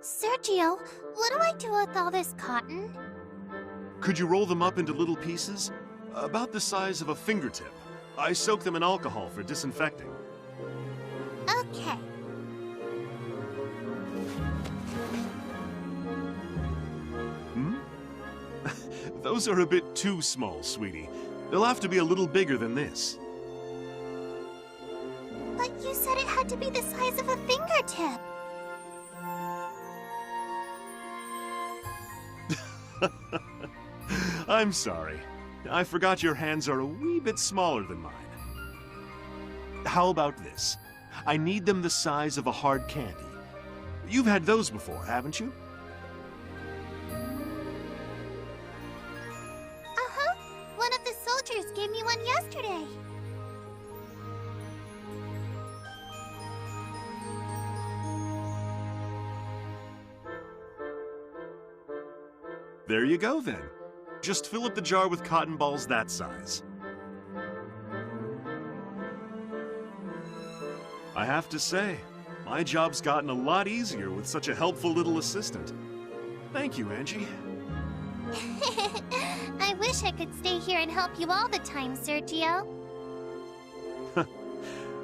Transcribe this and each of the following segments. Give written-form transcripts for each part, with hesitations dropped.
Sergio, what do I do with all this cotton? Could you roll them up into little pieces? About the size of a fingertip. I soak them in alcohol for disinfecting. Okay. Those are a bit too small, sweetie. They'll have to be a little bigger than this. But you said it had to be the size of a fingertip. I'm sorry. I forgot your hands are a wee bit smaller than mine. How about this? I need them the size of a hard candy. You've had those before, haven't you? Uh-huh. One of the soldiers gave me one yesterday. There you go, then. Just fill up the jar with cotton balls that size. I have to say, my job's gotten a lot easier with such a helpful little assistant. Thank you, Angie. I wish I could stay here and help you all the time, Sergio.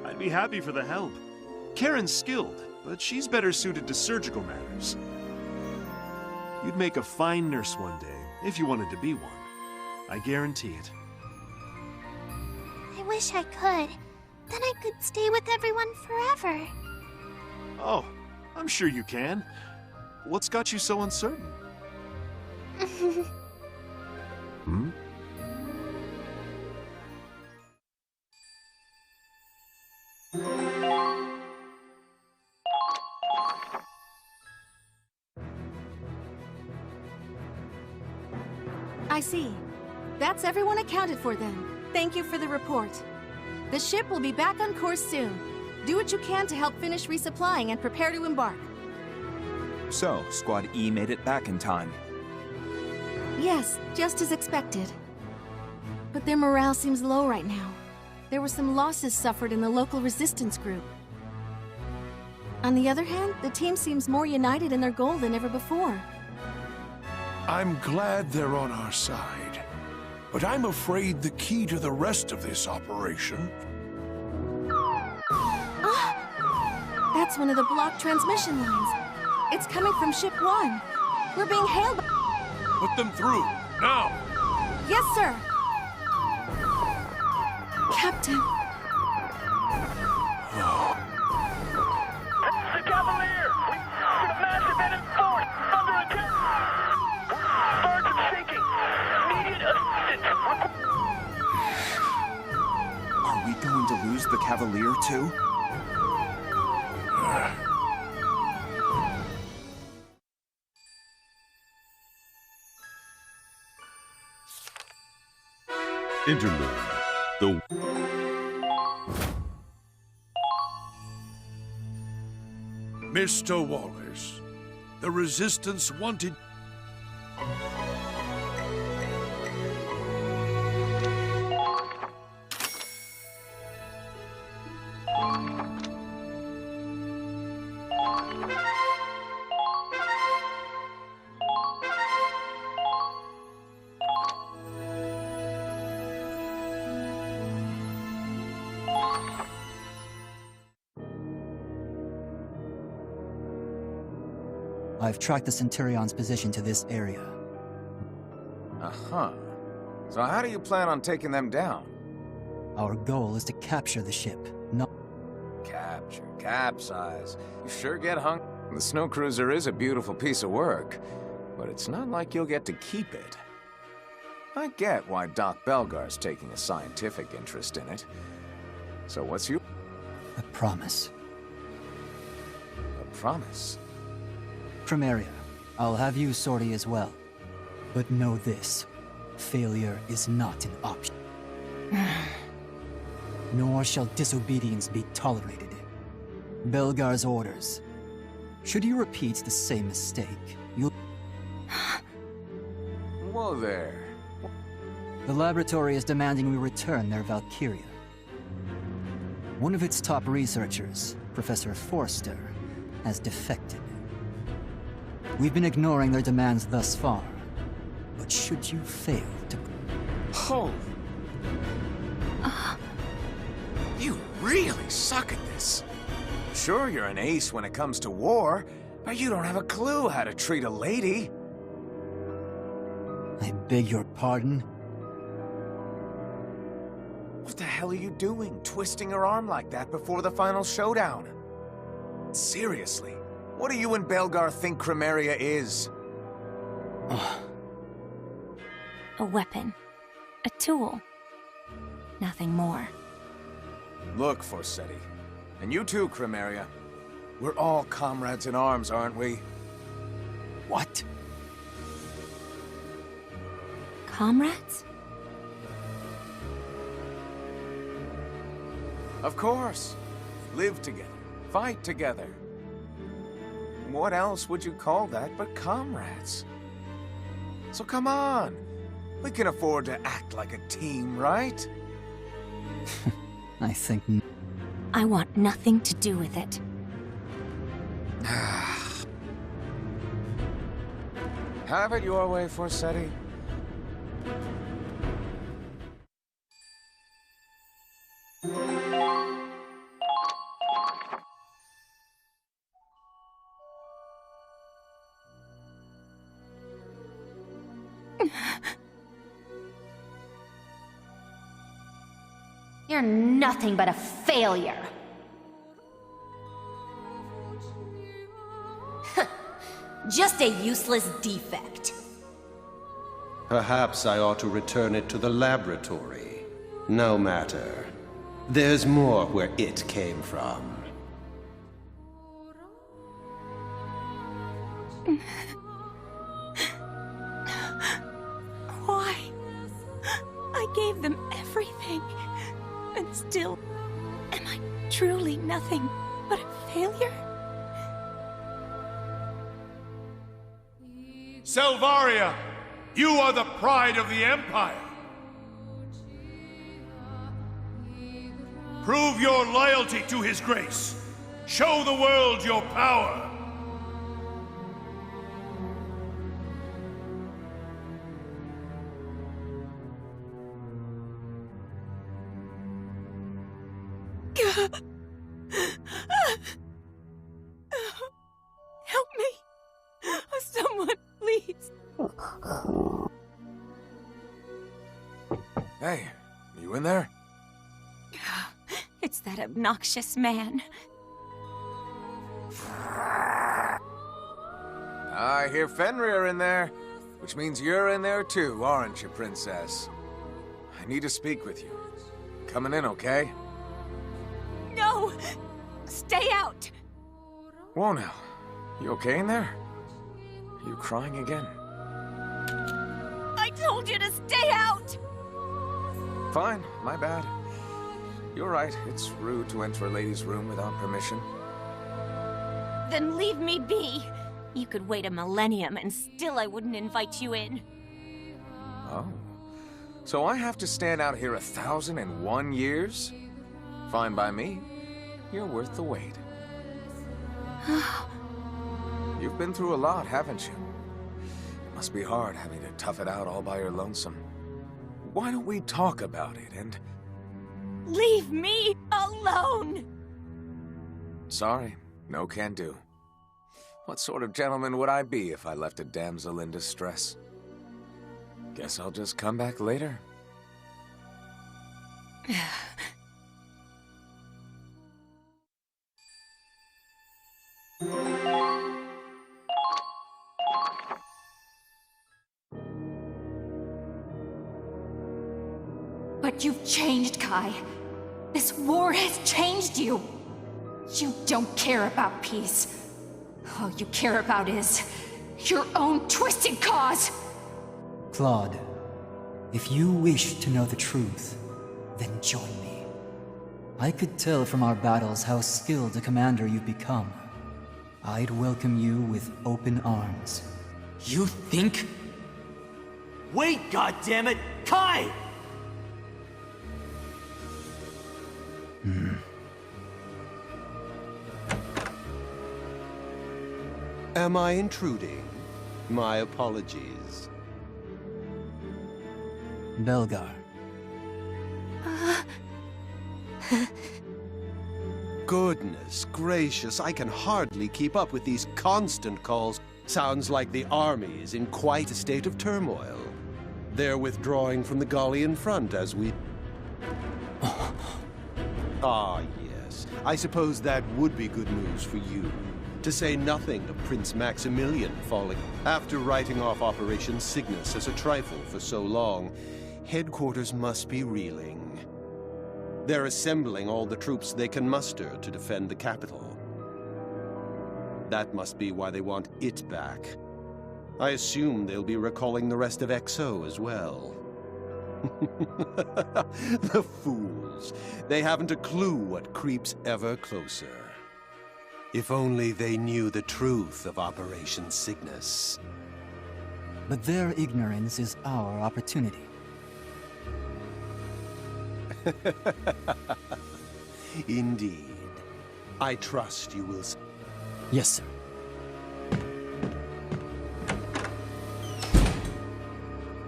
I'd be happy for the help. Karen's skilled, but she's better suited to surgical matters. You'd make a fine nurse one day, if you wanted to be one. I guarantee it. I wish I could. Then I could stay with everyone forever. Oh, I'm sure you can. What's got you so uncertain? Hmm? I see. That's everyone accounted for then. Thank you for the report. The ship will be back on course soon. Do what you can to help finish resupplying and prepare to embark. So, Squad E made it back in time. Yes, just as expected. But their morale seems low right now. There were some losses suffered in the local resistance group. On the other hand, the team seems more united in their goal than ever before. I'm glad they're on our side, but I'm afraid the key to the rest of this operation... Ah! That's one of the blocked transmission lines. It's coming from Ship 1. We're being hailed by... Put them through, now! Yes, sir! Captain... The Cavalier! We've got a massive enemy force under attack! Birds are sinking! Immediate assistance! Are we going to lose the Cavalier too? Interlude. The Mr. Wallace, the Resistance wanted... I've tracked the Centurion's position to this area. Uh-huh. So how do you plan on taking them down? Our goal is to capture the ship, not... Capture, capsize. You sure get hung. The snow cruiser is a beautiful piece of work, but it's not like you'll get to keep it. I get why Doc Belgar's taking a scientific interest in it. So what's your... A promise. A promise? Primaria, I'll have you sortie as well. But know this, failure is not an option. Nor shall disobedience be tolerated. Belgar's orders. Should you repeat the same mistake, you'll... Whoa there. The laboratory is demanding we return their Valkyria. One of its top researchers, Professor Forster, has defected. We've been ignoring their demands thus far. But should you fail to... Oh. You really suck at this. Sure, you're an ace when it comes to war, but you don't have a clue how to treat a lady. I beg your pardon? What the hell are you doing, twisting her arm like that before the final showdown? Seriously, what do you and Belgar think Chromaria is? A weapon. A tool. Nothing more. Look, Forsetti. And you too, Chromaria. We're all comrades in arms, aren't we? What? Comrades? Of course. Live together. Fight together. What else would you call that but comrades? So come on. We can afford to act like a team, right? I think... I want nothing to do with it. Have it your way, Forsetti. You're nothing but a failure. Just a useless defect. Perhaps I ought to return it to the laboratory. No matter. There's more where it came from. Why? I gave them everything. And still, am I truly nothing but a failure? Selvaria, you are the pride of the Empire. Prove your loyalty to His grace. Show the world your power. Help me! Someone, please! Hey, you in there? It's that obnoxious man. I hear Fenrir in there, which means you're in there too, aren't you, Princess? I need to speak with you. Coming in, okay? No! Stay out! Whoa now. You okay in there? Are you crying again? I told you to stay out! Fine, my bad. You're right, it's rude to enter a lady's room without permission. Then leave me be. You could wait a millennium and still I wouldn't invite you in. Oh. So I have to stand out here 1,001 years? Fine by me. You're worth the wait. You've been through a lot, haven't you? It must be hard having to tough it out all by your lonesome. Why don't we talk about it and... Leave me alone! Sorry, no can do. What sort of gentleman would I be if I left a damsel in distress? Guess I'll just come back later. But you've changed, Kai. This war has changed you. You don't care about peace. All you care about is your own twisted cause. Claude, if you wish to know the truth, then join me. I could tell from our battles how skilled a commander you've become. I'd welcome you with open arms. You think? Wait, goddammit! Kai! Am I intruding? My apologies. Belgar. Goodness gracious, I can hardly keep up with these constant calls. Sounds like the army is in quite a state of turmoil. They're withdrawing from the Gallian front as we... Ah, yes. I suppose that would be good news for you. To say nothing of Prince Maximilian falling. After writing off Operation Cygnus as a trifle for so long, headquarters must be reeling. They're assembling all the troops they can muster to defend the capital. That must be why they want it back. I assume they'll be recalling the rest of XO as well. The fools. They haven't a clue what creeps ever closer. If only they knew the truth of Operation Cygnus. But their ignorance is our opportunity. Indeed. I trust you will... Yes, sir.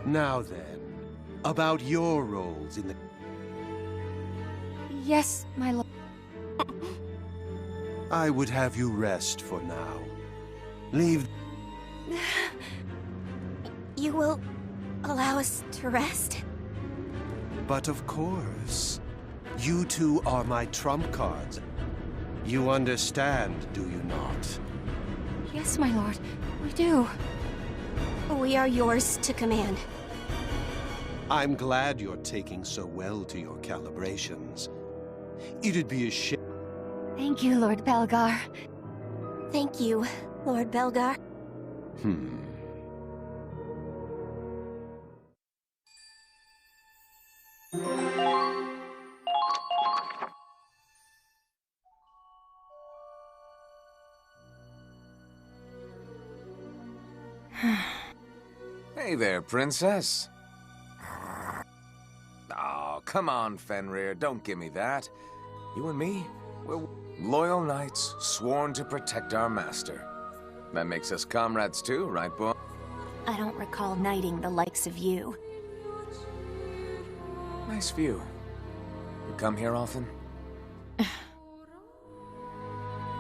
Now then, about your roles in the... Yes, my lord. I would have you rest for now. Leave... You will allow us to rest? But of course. You two are my trump cards. You understand, do you not? Yes, my lord. We do. We are yours to command. I'm glad you're taking so well to your calibrations. It'd be a shame... Thank you, Lord Belgar. Thank you, Lord Belgar. Hey there, princess. Oh, come on, Fenrir. Don't give me that. You and me, we're loyal knights, sworn to protect our master. That makes us comrades too, right, boy? I don't recall knighting the likes of you. Nice view. You come here often?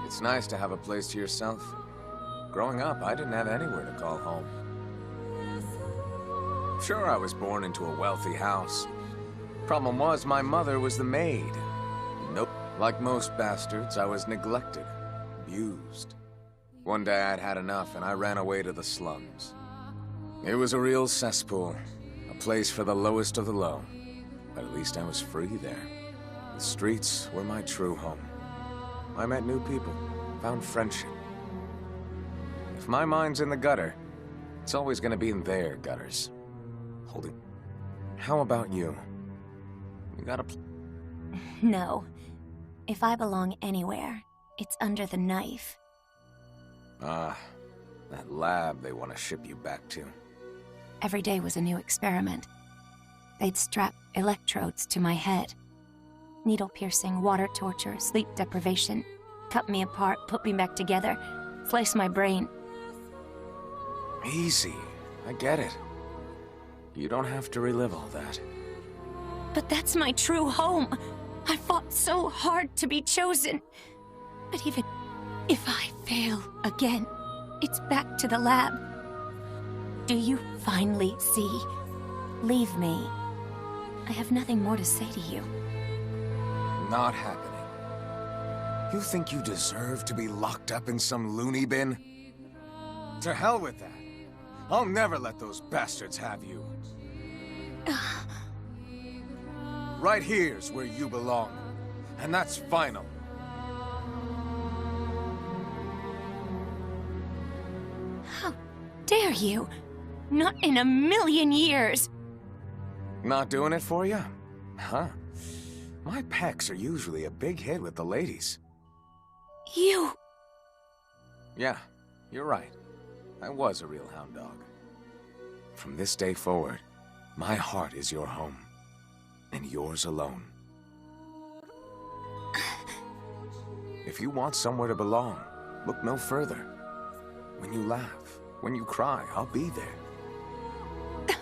It's nice to have a place to yourself. Growing up, I didn't have anywhere to call home. Sure, I was born into a wealthy house. Problem was, my mother was the maid. Nope. Like most bastards, I was neglected, abused. One day I'd had enough and I ran away to the slums. It was a real cesspool, a place for the lowest of the low. But at least I was free there. The streets were my true home. I met new people, found friendship. If my mind's in the gutter, it's always gonna be in their gutters. Holding. How about you? You got a... No. If I belong anywhere, it's under the knife. Ah, that lab they want to ship you back to. Every day was a new experiment. They'd strap electrodes to my head. Needle piercing, water torture, sleep deprivation. Cut me apart, put me back together, slice my brain. Easy. I get it. You don't have to relive all that. But that's my true home. I fought so hard to be chosen. But even if I fail again, it's back to the lab. Do you finally see? Leave me. I have nothing more to say to you. Not happening. You think you deserve to be locked up in some loony bin? To hell with that. I'll never let those bastards have you. Right here's where you belong. And that's final. How dare you? Not in a million years! Not doing it for you? Huh? My pecs are usually a big hit with the ladies. You... Yeah, you're right. I was a real hound dog. From this day forward, my heart is your home. And yours alone. If you want somewhere to belong, look no further. When you laugh, when you cry, I'll be there.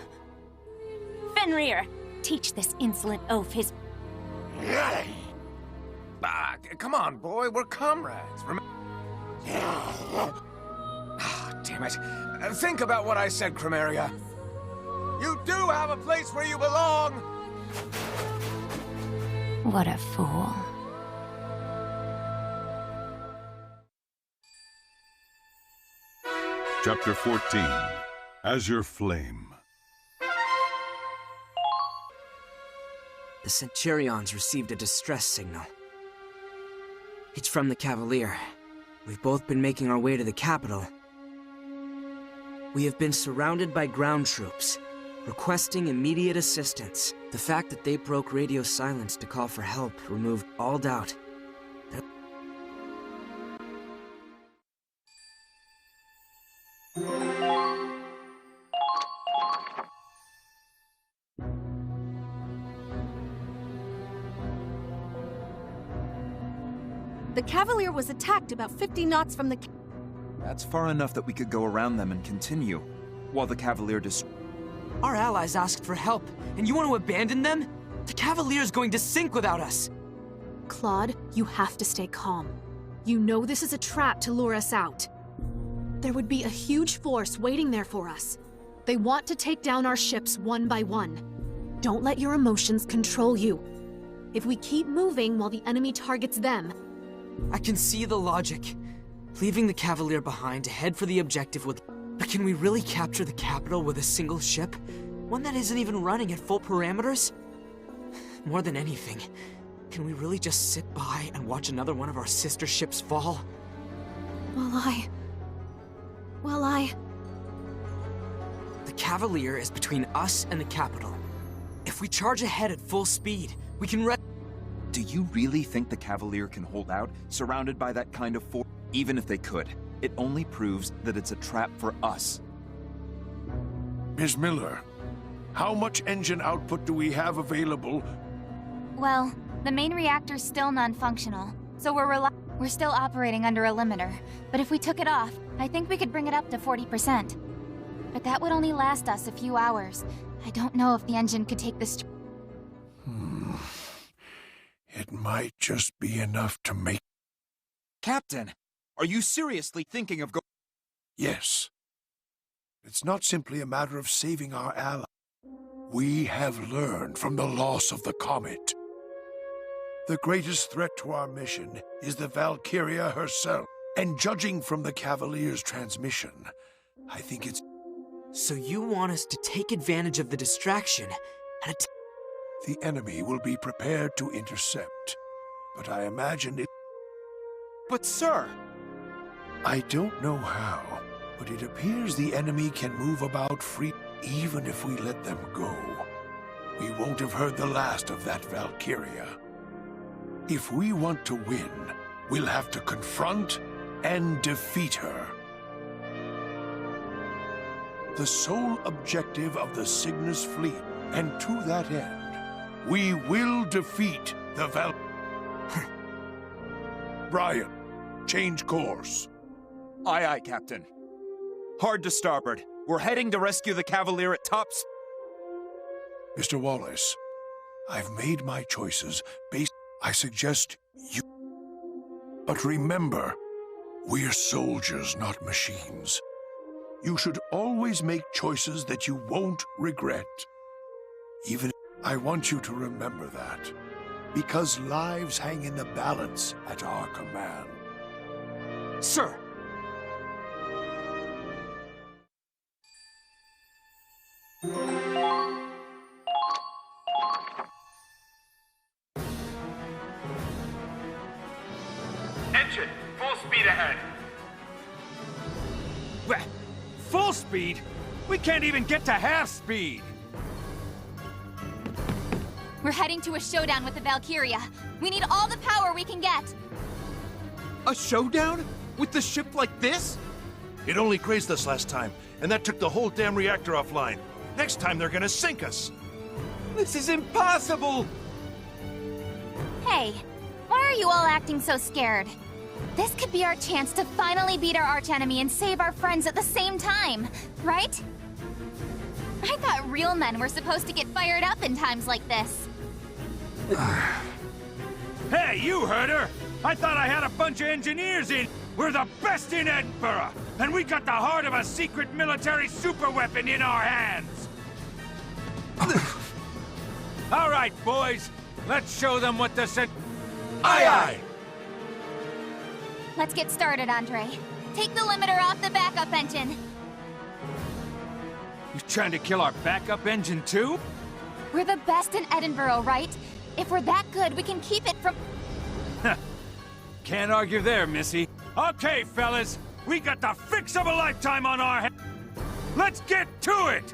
Fenrir, teach this insolent oaf his... Ah, come on, boy, we're comrades. Damn it. Think about what I said, Chromaria. You do have a place where you belong! What a fool. Chapter 14, Azure Flame. The Centurions received a distress signal. It's from the Cavalier. We've both been making our way to the capital. We have been surrounded by ground troops, requesting immediate assistance. The fact that they broke radio silence to call for help removed all doubt. The Cavalier was attacked about 50 knots from the... That's far enough that we could go around them and continue, while the Cavalier Our allies asked for help, and you want to abandon them? The Cavalier's going to sink without us! Claude, you have to stay calm. You know this is a trap to lure us out. There would be a huge force waiting there for us. They want to take down our ships one by one. Don't let your emotions control you. If we keep moving while the enemy targets them... I can see the logic. Leaving the Cavalier behind to head for the objective would... But can we really capture the capital with a single ship? One that isn't even running at full parameters? More than anything, can we really just sit by and watch another one of our sister ships fall? Well, I... The Cavalier is between us and the capital. If we charge ahead at full speed, we can Do you really think the Cavalier can hold out, surrounded by that kind of force? Even if they could, it only proves that it's a trap for us. Ms. Miller, how much engine output do we have available? Well, the main reactor's still non-functional, so we're still operating under a limiter. But if we took it off, I think we could bring it up to 40%. But that would only last us a few hours. I don't know if the engine could take this... It might just be enough to make... Captain, are you seriously thinking of Yes. It's not simply a matter of saving our ally. We have learned from the loss of the comet. The greatest threat to our mission is the Valkyria herself. And judging from the Cavalier's transmission, I think it's... So you want us to take advantage of the distraction and The enemy will be prepared to intercept, but I imagine it... But sir! I don't know how, but it appears the enemy can move about free even if we let them go. We won't have heard the last of that Valkyria. If we want to win, we'll have to confront and defeat her. The sole objective of the Cygnus fleet, and to that end, we will defeat the Brian, change course. Aye, aye, Captain. Hard to starboard. We're heading to rescue the Cavalier at top speed. Mr. Wallace, I've made my choices based... I suggest you... But remember, we're soldiers, not machines. You should always make choices that you won't regret. Even... I want you to remember that. Because lives hang in the balance at our command. Sir! Engine, full speed ahead. What? Full speed? We can't even get to half speed! We're heading to a showdown with the Valkyria. We need all the power we can get. A showdown? With the ship like this? It only grazed us last time, and that took the whole damn reactor offline. Next time they're gonna sink us. This is impossible! Hey, why are you all acting so scared? This could be our chance to finally beat our archenemy and save our friends at the same time, right? I thought real men were supposed to get fired up in times like this. Hey, you heard her! I thought I had a bunch of engineers in. We're the best in Edinburgh, and we got the heart of a secret military superweapon in our hands. All right, boys, let's show them what the Aye, aye! Let's get started, Andre. Take the limiter off the backup engine. You trying to kill our backup engine too? We're the best in Edinburgh, right? If we're that good, we can keep it from... Can't argue there, Missy. Okay, fellas, we got the fix of a lifetime on our hands. Let's get to it!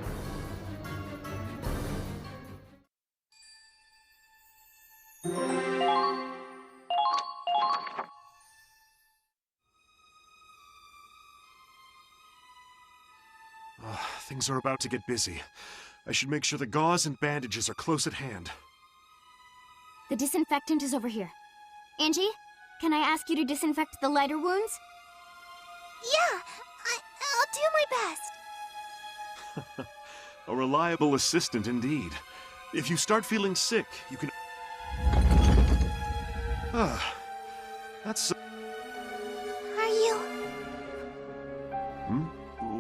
Things are about to get busy. I should make sure the gauze and bandages are close at hand. The disinfectant is over here. Angie, can I ask you to disinfect the lighter wounds? Yeah, I'll do my best. A reliable assistant indeed. If you start feeling sick, you can... That's... Are you...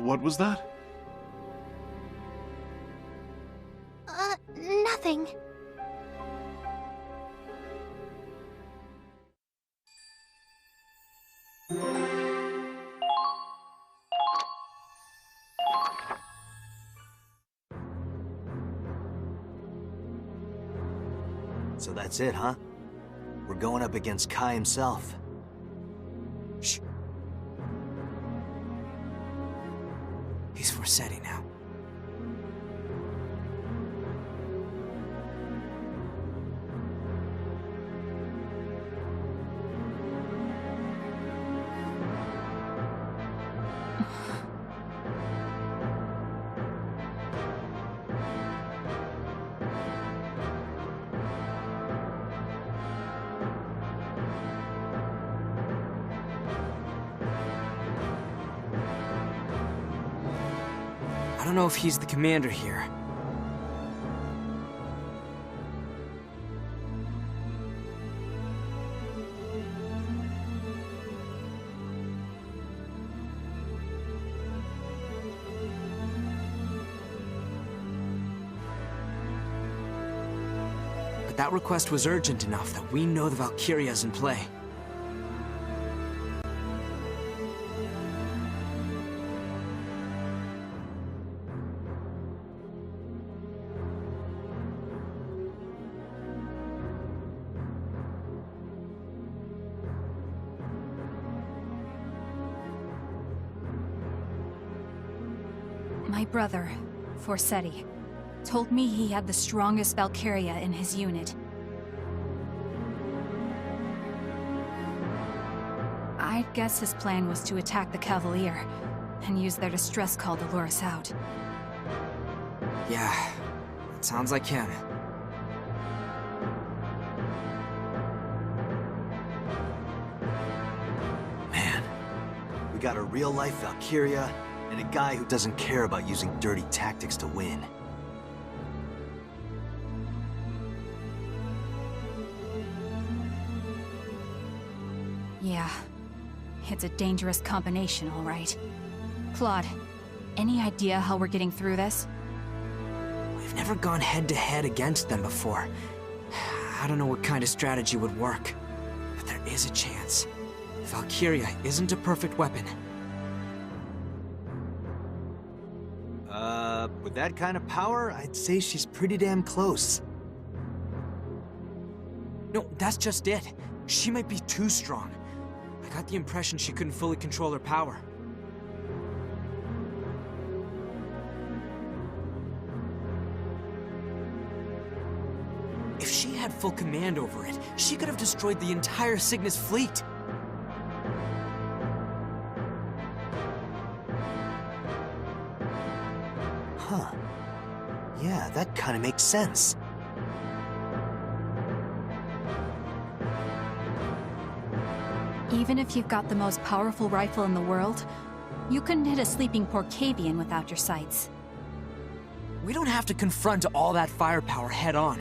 What was that? Nothing. So that's it, huh? We're going up against Kai himself. Shh. He's Forseti now. I don't know if he's the commander here. But that request was urgent enough that we know the Valkyria's in play. My brother, Forseti, told me he had the strongest Valkyria in his unit. I guess his plan was to attack the Cavalier and use their distress call to lure us out. Yeah, it sounds like him. Man, we got a real-life Valkyria and a guy who doesn't care about using dirty tactics to win. Yeah, it's a dangerous combination, all right. Claude, any idea how we're getting through this? We've never gone head-to-head against them before. I don't know what kind of strategy would work, but there is a chance. Valkyria isn't a perfect weapon. With that kind of power, I'd say she's pretty damn close. No, that's just it. She might be too strong. I got the impression she couldn't fully control her power. If she had full command over it, she could have destroyed the entire Cygnus fleet. Huh. Yeah, that kind of makes sense. Even if you've got the most powerful rifle in the world, you couldn't hit a sleeping Porcavian without your sights. We don't have to confront all that firepower head-on.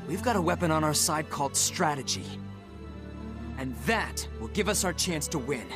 We've got a weapon on our side called strategy. And that will give us our chance to win.